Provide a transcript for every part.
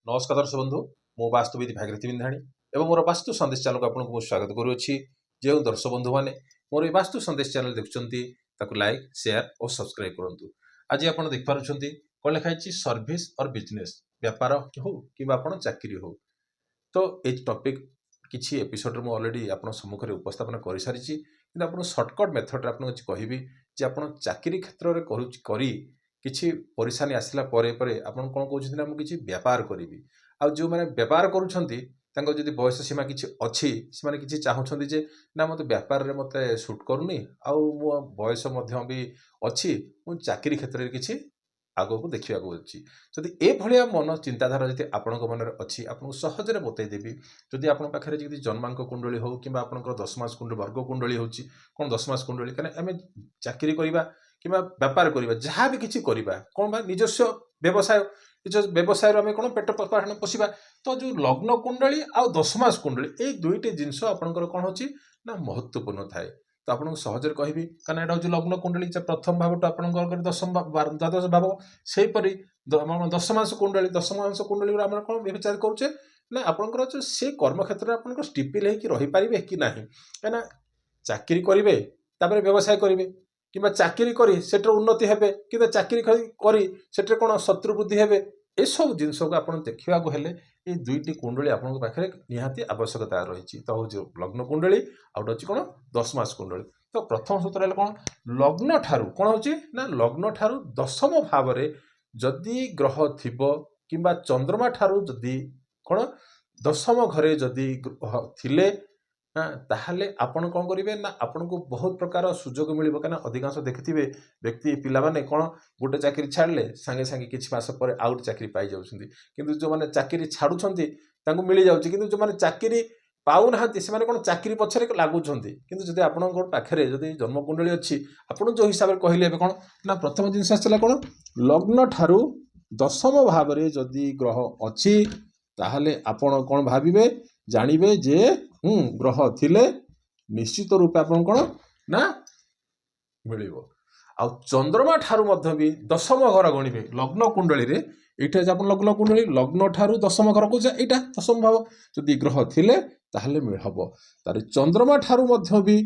नमस्कार दर्शक बंधु मो वास्तुविद भागीरथी बिंधाणी एवं मोर वास्तु संदेश चैनल को आपको स्वागत करुच्ची। जो दर्शक बंधु मैंने मोर ये वास्तु संदेश चैनल देखुं लाइक शेयर और सब्सक्राइब करूँ। आज आप देखिपुं कौन लिखाई सर्विस और बिजनेस व्यापार हो कि चाकरी हो। तो ये टॉपिक किसी एपिसोड में ऑलरेडी आप सम्मुखें उपस्थापन कर सारी कि आप सर्टकट मेथड आपको कहबी जे आप चाकरी क्षेत्र में किछि परेशानी आसला परे कौन कहते हैं किसी व्यापार करी आ जो मैंने व्यापार करुँच जदि बयस सीमा किसी अच्छी से किसी चाहते जे ना मत व्यापार में मत सुट करूनी आउ मो बयस भी अच्छी मुझे चाकरी क्षेत्र में किसी आग को देखा अच्छी जदि ये मन चिंताधारा जी आपण मन अच्छी आपको सहजरे बतईदेवी। जदि आप पाखे जन्मांक कुंडली हो कि दशमास कुंडली वर्ग कुंडली हो कौन दशमास कुंडली कहीं आम चाकरी करवा कि व्यापार करवा जहाँ भी किसी करवा कौन निजस्व व्यवसाय व्यवसाय आम कौन पेट पालन पोषा। तो जो लग्न कुंडली आ दशमास कुंडली ये दुईटी जिनस आपंकर कौन हो महत्वपूर्ण थाए। तो आपको सहजरे कहबी कारण यहाँ हूँ लग्न कुंडली प्रथम भाव तो आप दशम द्वादश भाव सेहीपरि दशमांश कुंडली आम कौन विचार करुचे ना आपंकर से कर्म क्षेत्र में स्टिपिल होकर रहीपारे कि ना कहीं चाकरी करेंगे तापर व्यवसाय करेंगे कि चाकरी करी सेटर उन्नति हेबे कि चाकरी करी सेटर कौन शत्रु वृद्धि हेबे ये सब जिनस को आप देखा हेले ये दुईटी कुंडली आप पाखे निहाती आवश्यकता रही। तो हूँ लग्न कुंडली आउट अच्छी कौन दशमास कुंडली। तो प्रथम सूत्र कौन लग्न ठारू कौन हो ना लग्न ठारू दशम भाव जदि ग्रह थिबो किंबा चंद्रमा ठारू जदि कौन दशम घरे जदि ग्रह थिले ताहले आपण कौन करेंगे ना आपन को बहुत प्रकार सुजोग मिल कहीं अधिकांश देखिथे व्यक्ति पिलाने कौन गोटे चाकरी छाड़े सांगे सांगे किसी मास पर आउ गोटे चाकरी पाई जाउछंती किंतु जो मैंने चाकरी छाड़ुछंती तांको मिल जाउछि किंतु जो मैंने चाकरी पाऊ नाहांती से कौन चाकरी पछरे लागुछंती। किंतु जदि आपन पाखे जदि जन्मकुंडली अच्छी आपन जो हिसाब से कहले कौन ना प्रथम जिनस आसला कौन लग्न ठारू दशम भाव जदि ग्रह अच्छी ताहले आपण कौन भाविबे जानिबे जे ग्रह थिले निश्चित रूपे आपन कौन ना मिलिबो। आ चंद्रमा ठारू मध्य भी दशम घर गणिबे लग्न कुंडली रे एटा जे आपन लग्न कुंडली लग्न ठारू दशम घर को एटा दशम भाव जदि ग्रह थिले ताहले मिल हबो। तारे चंद्रमा ठारू मध्य भी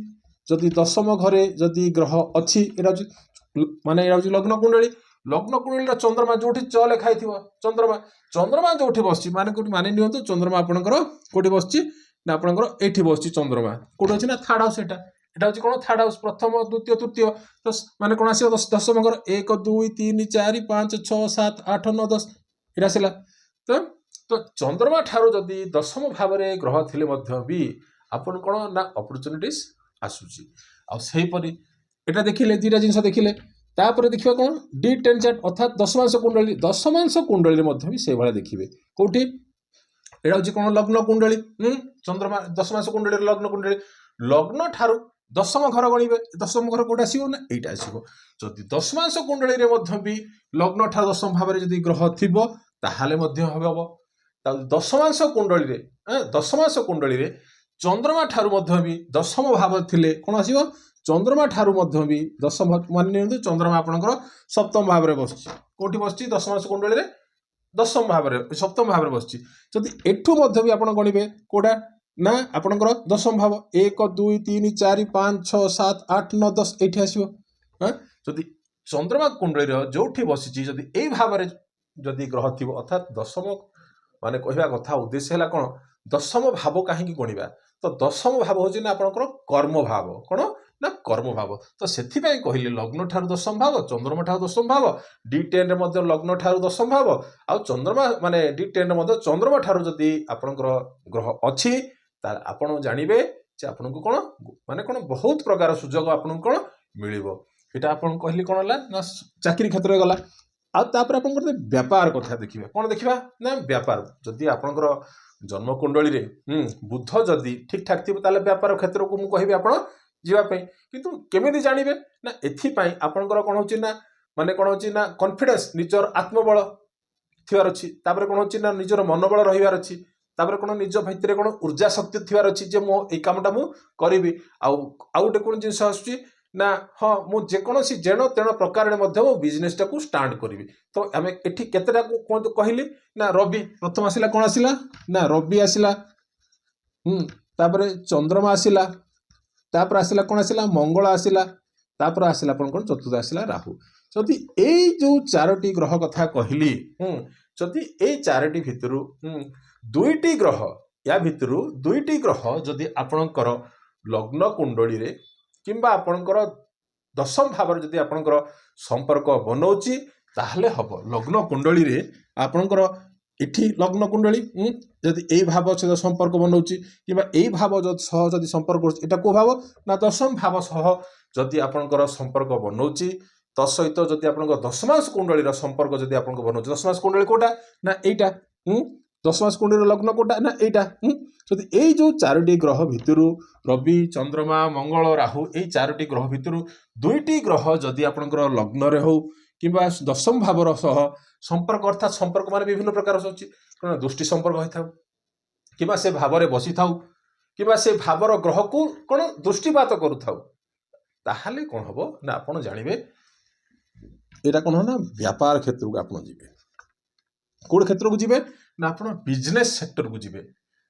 जदि दशम घरे जदि ग्रह अच्छी एटा माने एटा लग्न कुंडली चंद्रमा जो च लिखाई चंद्रमा चंद्रमा जो बस माने माने नियंतु चंद्रमा आपनकर कोठी बस ना आपनकर एठी बस चंद्रमा कोठी अछि ना थर्ड हाउस एटा हूँ कौन थर्ड हाउस प्रथम द्वितीय तृतीय तो माने कौन आस दशम घर 1 2 3 4 5 6 7 8 9 10 ये आसला। तो चंद्रमा ठारू जदि दशम भाव ग्रह थिले मध्य भी आपन कौन ना अपॉर्चुनिटीज आसुची आहीपरि एटा देखिले दीटा जिनस देखिले तापर देखिए कौन D10 चार्ट अर्थात दशमांश कुंडली भी से भाया देखिए कौटी एटा हूँ कौन लग्न कुंडली चंद्रमा दशमांश कुंडली लग्न कुंडली लग्न ठारू दशम घर गणिबे दशम घर कौट आसो ना यहीटा आसो जदि दशमांश कुंडली भी लग्न ठारू दशम भाव जदि ग्रह थिबो ताहाले मध्य हम दशमांश कुंडली चंद्रमा ठारू मध्य भी दशम भाव थिले कौन आसो चंद्रमा ठारू मध्य भी दशम मान नियंतु चंद्रमा आपनकर सप्तम भाव में बस कोठी बस दशमांश कुंडली दशम भाव सप्तम भाव में बस जदि एठू मध्य भी आप गणिबे कोटा ना आपनकर दशम भाव 1 2 3 4 5 6 7 8 9 10 एठी आसीबो जदि चंद्रमा कुंडली जो बसी जदि ए भाव जदि ग्रह थी अर्थात दशम माने कहवा कथा उद्देश्य है कौन दशम भाव कहीं गणवा तो दशम भाव हूँ ना आपनकर कर्म भाव कौन ना कर्म भाव। तो से कहले लग्न ठारू दशम भाव चंद्रमा ठारू दशम भाव D10 लग्न ठारू दशम भाव आ चंद्रमा माने D10 चंद्रमा ठारू जदि आपनकर ग्रह अच्छी आपण जानवे आपन को कौन माने कौन बहुत प्रकार सुजोग आपन कौन मिलिबो। एटा आपन कहली कौन है ना चाकरी क्षेत्र गला आपर आप व्यापार कथा देखिए कौन देखा ना व्यापार जदि आपनकर जन्म कुंडली बुध जदि ठीक ठाक थी व्यापार क्षेत्र को मुझे कहबी आप जीवाई किंतु केमी जानवे ना एपाई आपनकर कौन हो ना माने कौन हो ना कॉन्फिडेंस निजर आत्मबल थिवार अच्छी तापर कौन हो ना निजर मनोबल रहीबार अच्छी तापर कौन निज भितर कौन ऊर्जा शक्ति थिवार अच्छी जे मो ए कामटा मु करी आउ गोटे कौन जिनस आसुची ନା ହଁ ମୁଁ ଯେକୌଣସି ଯେଣ ତେଣ ପ୍ରକାରରେ ମଧ୍ୟ ମୁଁ ବିଜନେସଟାକୁ ଷ୍ଟାର୍ଟ କରିବି। ତ ଆମେ ଏଠି କେତେଟା କୁହନ୍ତୁ କହିଲି ନା ରବି ପ୍ରଥମ ଆସିଲା କ'ଣ ଆସିଲା ନା ରବି ଆସିଲା। ତାପରେ ଚନ୍ଦ୍ରମା ଆସିଲା, ତାପରେ ଆସିଲା କ'ଣ ଆସିଲା ମଙ୍ଗଳ ଆସିଲା, ତାପରେ ଆସିଲା କ'ଣ ଚତୁର୍ଥ ଆସିଲା ରାହୁ। ଯଦି ଏଇ ଯୋଉ 4ଟି ଗ୍ରହ କଥା କହିଲି, ଯଦି ଏଇ 4ଟି ଭିତରୁ ଦୁଇଟି ଗ୍ରହ, ୟା ଭିତରୁ ଦୁଇଟି ଗ୍ରହ ଯଦି ଆପଣଙ୍କର ଲଗ୍ନ କୁଣ୍ଡଳୀରେ କିମ୍ବା ଆପଣଙ୍କର ଦଶମ ଭାବରେ ଯଦି ଆପଣଙ୍କର ସମ୍ପର୍କ ବନଉଛି ତାହେଲେ ହବ। ଲଗ୍ନ କୁଣ୍ଡଳୀରେ ଆପଣଙ୍କର ଏଠି ଲଗ୍ନ କୁଣ୍ଡଳୀ ଯଦି ଏଇ ଭାବ ସହିତ ସମ୍ପର୍କ ବନଉଛି କିମ୍ବା ଏଇ ଭାବ ସହ ଯଦି ସମ୍ପର୍କ କରୁଛି, ଏଇଟା କୋଉ ଭାବ ନା ଦଶମ ଭାବ ସହ ଯଦି ଆପଣଙ୍କର ସମ୍ପର୍କ ବନଉଛି, ତ ସହିତ ଯଦି ଆପଣଙ୍କ ଦଶମାଂଶ କୁଣ୍ଡଳୀର ସମ୍ପର୍କ ଯଦି ଆପଣଙ୍କ ବନଉଛି, ଦଶମାଂଶ କୁଣ୍ଡଳୀ କୋଉଟା ନା ଏଇଟା, ଦଶମାଂଶ କୁଣ୍ଡଳୀର ଲଗ୍ନ କୋଉଟା ନା ଏଇଟା। ଯଦି ଏଇ ଯୋଉ 4ଟି ଗ୍ରହ ଭିତରୁ ରବି, ଚନ୍ଦ୍ରମା, ମଙ୍ଗଳ, ରାହୁ, ଏଇ 4ଟି ଗ୍ରହ ଭିତରୁ ଦୁଇଟି ଗ୍ରହ ଯଦି ଆପଣଙ୍କର ଲଗ୍ନରେ ହଉ କିମ୍ବା ଦଶମ ଭାବର ସହ ସମ୍ପର୍କ, ଅର୍ଥାତ ସମ୍ପର୍କ ମାନେ ବିଭିନ୍ନ ପ୍ରକାର ଅଛି, ଦୃଷ୍ଟି ସମ୍ପର୍କ ହୋଇଥାଉ କିମ୍ବା ସେ ଭାବରେ ବସିଥାଉ କିମ୍ବା ସେ ଭାବର ଗ୍ରହକୁ କ'ଣ ଦୃଷ୍ଟିପାତ କରୁଥାଉ, ତାହେଲେ କ'ଣ ହବ ନା ଆପଣ ଜାଣିବେ ଏଇଟା କ'ଣ ନା ବ୍ୟାପାର କ୍ଷେତ୍ରକୁ ଆପଣ ଯିବେ। କୋଉ କ୍ଷେତ୍ରକୁ ଯିବେ ନା ଆପଣ ବିଜନେସ ସେକ୍ଟରକୁ ଯିବେ।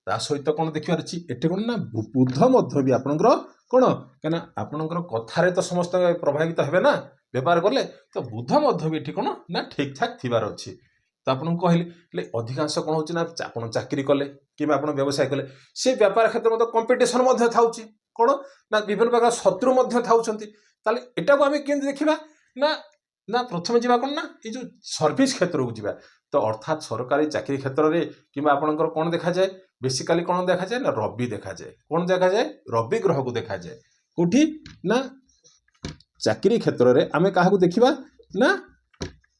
ତା ସହିତ କ'ଣ ଦେଖିବାର ଅଛି, ଏଠି କ'ଣ ନା ବୁଧ ମଧ୍ୟ ବି ଆପଣଙ୍କର କ'ଣ, କାହିଁକିନା ଆପଣଙ୍କର କଥାରେ ତ ସମସ୍ତେ ପ୍ରଭାବିତ ହେବେ ନା ବେପାର କଲେ, ତ ବୁଧ ମଧ୍ୟ ବି ଏଠି କ'ଣ ନା ଠିକ ଠାକ ଥିବାର ଅଛି। ତ ଆପଣଙ୍କୁ କହିଲି, ହେଲେ ଅଧିକାଂଶ କ'ଣ ହଉଛି ନା ଆପଣ ଚାକିରି କଲେ କିମ୍ବା ଆପଣ ବ୍ୟବସାୟ କଲେ, ସେ ବେପାର କ୍ଷେତ୍ର ମଧ୍ୟ କମ୍ପିଟିସନ ମଧ୍ୟ ଥାଉଛି, କ'ଣ ନା ବିଭିନ୍ନ ପ୍ରକାର ଶତ୍ରୁ ମଧ୍ୟ ଥାଉଛନ୍ତି। ତାହେଲେ ଏଟାକୁ ଆମେ କେମିତି ଦେଖିବା ନା ନା ପ୍ରଥମେ ଯିବା କ'ଣ ନା ଏଇ ଯୋଉ ସର୍ଭିସ କ୍ଷେତ୍ରକୁ ଯିବା। ତ ଅର୍ଥାତ୍ ସରକାରୀ ଚାକିରି କ୍ଷେତ୍ରରେ କିମ୍ବା ଆପଣଙ୍କର କ'ଣ ଦେଖାଯାଏ, ବେସିକାଲି କ'ଣ ଦେଖାଯାଏ ନା ରବି ଦେଖାଯାଏ। କ'ଣ ଦେଖାଯାଏ? ରବି ଗ୍ରହକୁ ଦେଖାଯାଏ। କୋଉଠି ନା ଚାକିରି କ୍ଷେତ୍ରରେ ଆମେ କାହାକୁ ଦେଖିବା ନା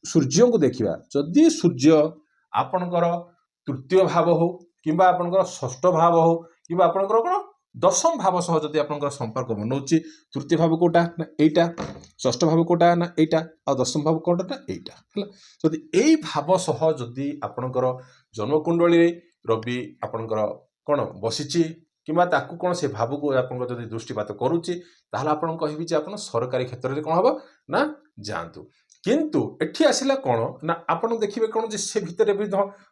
ସୂର୍ଯ୍ୟଙ୍କୁ ଦେଖିବା। ଯଦି ସୂର୍ଯ୍ୟ ଆପଣଙ୍କର ତୃତୀୟ ଭାବ ହଉ କିମ୍ବା ଆପଣଙ୍କର ଷଷ୍ଠ ଭାବ ହଉ କିମ୍ବା ଆପଣଙ୍କର କ'ଣ ଦଶମ ଭାବ ସହ ଯଦି ଆପଣଙ୍କର ସମ୍ପର୍କ ବନଉଛି, ତୃତୀୟ ଭାବ କୋଉଟା ନା ଏଇଟା, ଷଷ୍ଠ ଭାବ କୋଉଟା ନା ଏଇଟା, ଆଉ ଦଶମ ଭାବ କୋଉଟା ନା ଏଇଟା ହେଲା। ଯଦି ଏଇ ଭାବ ସହ ଯଦି ଆପଣଙ୍କର ଜନ୍ମକୁଣ୍ଡଳୀରେ ରବି ଆପଣଙ୍କର କ'ଣ ବସିଛି କିମ୍ବା ତାକୁ କ'ଣ ସେ ଭାବକୁ ଆପଣଙ୍କର ଯଦି ଦୃଷ୍ଟିପାତ କରୁଛି, ତାହେଲେ ଆପଣ କହିବି ଯେ ଆପଣ ସରକାରୀ କ୍ଷେତ୍ରରେ କ'ଣ ହବ ନା ଯାଆନ୍ତୁ। କିନ୍ତୁ ଏଠି ଆସିଲା କ'ଣ ନା ଆପଣ ଦେଖିବେ କ'ଣ ଯେ ସେ ଭିତରେ ବି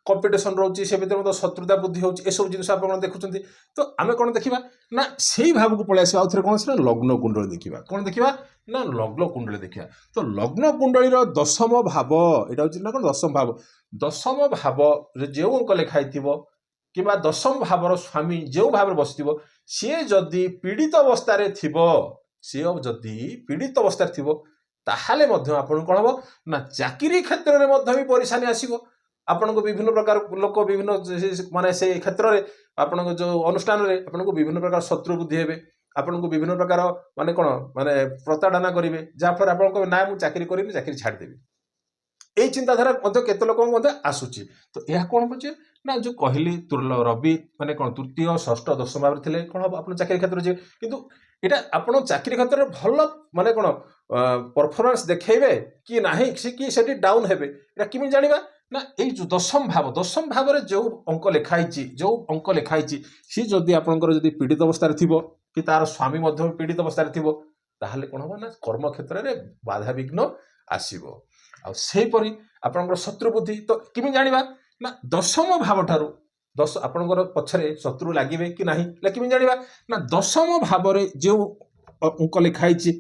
କମ୍ପିଟିସନ ରହୁଛି, ସେ ଭିତରେ ମଧ୍ୟ ଶତ୍ରୁତା ବୃଦ୍ଧି ହେଉଛି, ଏସବୁ ଜିନିଷ ଆପଣ ଦେଖୁଛନ୍ତି। ତ ଆମେ କ'ଣ ଦେଖିବା ନା ସେଇ ଭାବକୁ ପଳେଇ ଆସିବା, ଆଉ ଥରେ କ'ଣ ଆସିଲା ଲଗ୍ନ କୁଣ୍ଡଳୀ ଦେଖିବା। କ'ଣ ଦେଖିବା ନା ଲଗ୍ନ କୁଣ୍ଡଳୀ ଦେଖିବା। ତ ଲଗ୍ନ କୁଣ୍ଡଳୀର ଦଶମ ଭାବ, ଏଇଟା ହଉଛି ନା କ'ଣ ଦଶମ ଭାବ। ଦଶମ ଭାବରେ ଯେଉଁ ଅଙ୍କ ଲେଖା ହେଇଥିବ କିମ୍ବା ଦଶମ ଭାବର ସ୍ୱାମୀ ଯେଉଁ ଭାବରେ ବସିଥିବ, ସିଏ ଯଦି ପୀଡ଼ିତ ଅବସ୍ଥାରେ ଥିବ, ତାହେଲେ ମଧ୍ୟ ଆପଣଙ୍କୁ କ'ଣ ହବ ନା ଚାକିରି କ୍ଷେତ୍ରରେ ମଧ୍ୟ ବି ପରିଶାନୀ ଆସିବ। ଆପଣଙ୍କୁ ବିଭିନ୍ନ ପ୍ରକାର ଲୋକ ବିଭିନ୍ନ ମାନେ ସେଇ କ୍ଷେତ୍ରରେ ଆପଣଙ୍କ ଯୋଉ ଅନୁଷ୍ଠାନରେ ଆପଣଙ୍କୁ ବିଭିନ୍ନ ପ୍ରକାର ଶତ୍ରୁ ବୁଦ୍ଧି ହେବେ, ଆପଣଙ୍କୁ ବିଭିନ୍ନ ପ୍ରକାର ମାନେ କ'ଣ ମାନେ ପ୍ରତାଡ଼ନା କରିବେ, ଯାହାଫଳରେ ଆପଣ କହିବେ ନା ମୁଁ ଚାକିରି କରିବି, ଚାକିରି ଛାଡ଼ିଦେବି। ଏଇ ଚିନ୍ତାଧାରା ମଧ୍ୟ କେତେ ଲୋକଙ୍କୁ ମଧ୍ୟ ଆସୁଛି। ତ ଏହା କ'ଣ ହଉଛି ନା ଯୋଉ କହିଲି ରବି ମାନେ କ'ଣ ତୃତୀୟ, ଷଷ୍ଠ, ଦଶମ ଭାବରେ ଥିଲେ କ'ଣ ହବ ଆପଣ ଚାକିରି କ୍ଷେତ୍ରରେ ଯିବେ। କିନ୍ତୁ ଏଇଟା ଆପଣ ଚାକିରି କ୍ଷେତ୍ରରେ ଭଲ ମାନେ କ'ଣ ପରଫରମାନ୍ସ ଦେଖେଇବେ କି ନାହିଁ, କି ସେଠି ଡାଉନ୍ ହେବେ, ଏଇଟା କେମିତି ଜାଣିବା ନା ଏଇ ଯୋଉ ଦଶମ ଭାବରେ ଯୋଉ ଅଙ୍କ ଲେଖା ହେଇଛି, ସିଏ ଯଦି ଆପଣଙ୍କର ଯଦି ପୀଡ଼ିତ ଅବସ୍ଥାରେ ଥିବ କି ତାର ସ୍ୱାମୀ ମଧ୍ୟ ପୀଡ଼ିତ ଅବସ୍ଥାରେ ଥିବ, ତାହେଲେ କ'ଣ ହବ ନା କର୍ମକ୍ଷେତ୍ରରେ ବାଧାବିଘ୍ନ ଆସିବ। ଆଉ ସେହିପରି ଆପଣଙ୍କର ଶତ୍ରୁ ବୁଦ୍ଧି, ତ କେମିତି ଜାଣିବା ନା ଦଶମ ଭାବ ଠାରୁ ଆପଣଙ୍କର ପଛରେ ଶତ୍ରୁ ଲାଗିବେ କି ନାହିଁ, କେମିତି ଜାଣିବା ନା ଦଶମ ଭାବରେ ଯେଉଁ ଅଙ୍କ ଲେଖା ହେଇଛି,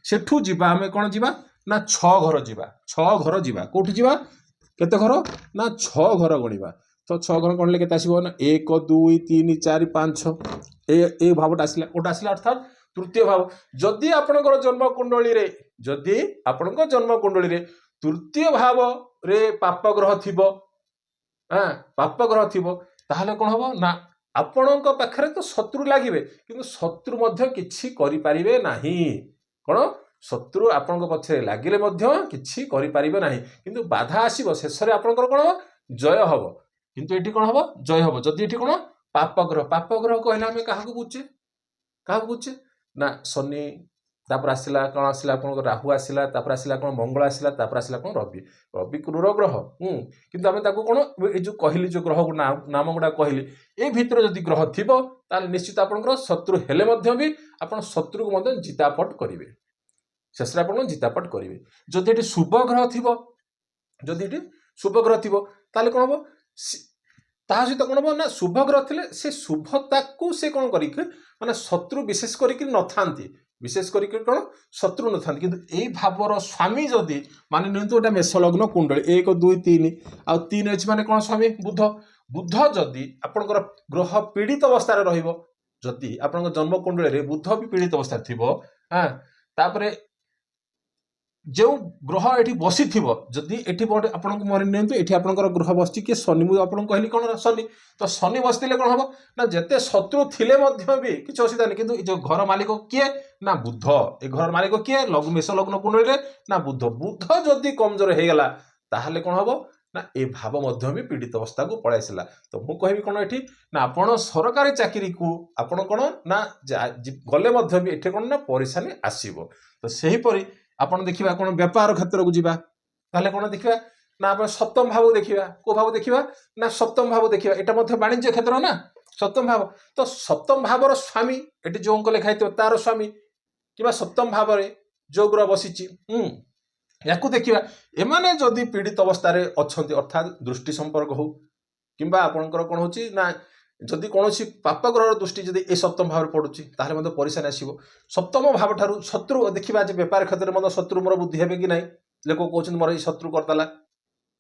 ସେଠୁ ଯିବା ଆମେ କ'ଣ ଯିବା ନା 6 ଘର ଯିବା। କୋଉଠି ଯିବା? କେତେ ଘର ନା 6 ଘର ଗଣିବା। ତ 6 ଘର ଗଣିଲେ କେତେ ଆସିବ ନା 1 2 3 4 5 6, ଏଇ ଭାବଟା ଆସିଲା। କୋଉଟା ଆସିଲା ଅର୍ଥାତ୍ ତୃତୀୟ ଭାବ। ଯଦି ଆପଣଙ୍କର ଜନ୍ମକୁଣ୍ଡଳୀରେ ତୃତୀୟ ଭାବରେ ପାପ ଗ୍ରହ ଥିବ, ତାହେଲେ କ'ଣ ହବ ନା ଆପଣଙ୍କ ପାଖରେ ତ ଶତ୍ରୁ ଲାଗିବେ, କିନ୍ତୁ ଶତ୍ରୁ ମଧ୍ୟ କିଛି କରିପାରିବେ ନାହିଁ। କ'ଣ ଶତ୍ରୁ ଆପଣଙ୍କ ପଛରେ ଲାଗିଲେ ମଧ୍ୟ କିଛି କରିପାରିବେ ନାହିଁ, କିନ୍ତୁ ବାଧା ଆସିବ, ଶେଷରେ ଆପଣଙ୍କର କ'ଣ ହବ ଜୟ ହବ। କିନ୍ତୁ ଏଠି କ'ଣ ହବ ଜୟ ହବ ଯଦି ଏଠି କ'ଣ ପାପ ଗ୍ରହ କହିଲେ ଆମେ କାହାକୁ ବୁଝୁଛେ ନା ଶନି, ତାପରେ ଆସିଲା କ'ଣ ଆସିଲା ଆପଣଙ୍କର ରାହୁ ଆସିଲା, ତାପରେ ଆସିଲା କ'ଣ ମଙ୍ଗଳ ଆସିଲା, ତାପରେ ଆସିଲା କ'ଣ ରବି କ୍ରୂର ଗ୍ରହ। କିନ୍ତୁ ଆମେ ତାକୁ କ'ଣ ଏଇ ଯୋଉ କହିଲି ଯୋଉ ଗ୍ରହ ନାମ ଗୁଡ଼ା କହିଲି, ଏଇ ଭିତରେ ଯଦି ଗ୍ରହ ଥିବ ତାହେଲେ ନିଶ୍ଚିତ ଆପଣଙ୍କର ଶତ୍ରୁ ହେଲେ ମଧ୍ୟ ବି ଆପଣ ଶତ୍ରୁକୁ ମଧ୍ୟ ଜିତାପଟ କରିବେ। शेष आप जितापट करेंगे जदि ये शुभ ग्रह थी जदि ये शुभ ग्रह थी कौन हम ता सहित कौन हम ना शुभ ग्रह थे से शुभता को से कौन कर माने शत्रु विशेष करके न था विशेष करके कौन शत्रु न था कि यही भावर स्वामी जदि मान नियंतु मेष लग्न कुंडली 1 2 3 आ 3 अच्छी माने कौन स्वामी बुध बुध जदि आपंकर ग्रह पीड़ित अवस्था जदि आप जन्म कुंडली बुध भी पीड़ित अवस्था थी हाँ तापर जो ग्रह ये बसी जदि ये आपको मन नियंतु ये आपंकर ग्रह बस किए शनि मुझे आपको कहली कौन शनि तो शनि बसते कौन हम ना जिते शत्रु थिले भी किसी असुविधा नहीं कि जो घर मालिक किए ना बुध ए घर मालिक किए लघु मेष लग्न कुंडली ना बुध बुध जदि कमजोर हो गला ताहले कौन हम ना ए भाव भी पीड़ित अवस्था को पलैसला तो मु कहबी कौन ये ना आपण सरकारी चाकरी को आपण कौन ना गले भी ये कौन ना परेशानी आसब तो सहीपरि आपण देखा कौन व्यापार क्षेत्र को जीवा ताहले कौन देखा ना आप सप्तम भाव देखा को भाव देखा ना सप्तम भाव देखा यहाँ वाणिज्य क्षेत्र ना सप्तम भाव तो सप्तम भावर स्वामी ये जो अंक लिखाई तार स्वामी कि सप्तम भाव जो ग्रह बसी या देखा एमाने जदि पीड़ित अवस्था अच्छा अर्थात दृष्टि संपर्क हो कि आपंकर कौन हो ना जदि कौन पाप ग्रह दृष्टि जदि ए सप्तम भाव पड़ुची ताहले परेशानी आसो सप्तम भाव ठारू शत्रु देखा व्यापार क्षेत्र में शत्रु मोर बुद्धि हे कि ना लोक कहते मोर शत्रु करदेला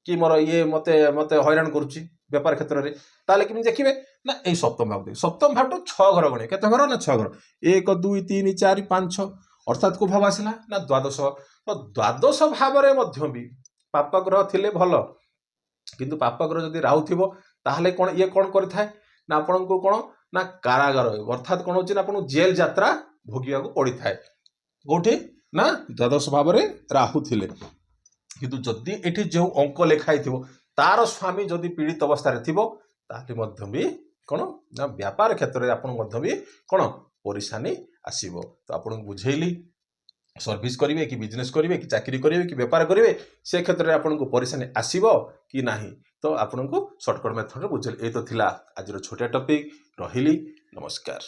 कि मोर ये मत मत हैरान करुच्ची व्यापार क्षेत्र में ताहले कि देखिए ना ये सप्तम भाव देखे सप्तम भाव 6 घर गणे केते घर ना 6 घर 1 2 3 4 5 6 अर्थात को भाव आसला ना द्वादश तो द्वादश भाव भी पाप ग्रह थिले भल किंतु पाप ग्रह जदि राहु थी ताहले कौन ये कौन करे ना आपण को कौन ना कारागार अर्थात कौन होची ना आपन जेल यात्रा भोगिया को पड़ी थाए कोठी ना द्वादश भाव राहु थिले किंतु जदि एठी जो अंक लिखाई थी तार स्वामी जदि पीड़ित अवस्था ताहले भी कौन ना व्यापार क्षेत्र में आपन भी कौन परेशानी आसीबो तो आपन बुझेली सर्विस करेंगे कि बिजनेस करेंगे कि चाकरी करेंगे कि व्यापार करेंगे से क्षेत्र में आपन को परेशानी आसीबो कि नहीं तो आपन को शॉर्टकट मेथड बुझेली ये तो थिला आज छोटिया टॉपिक रहिली नमस्कार।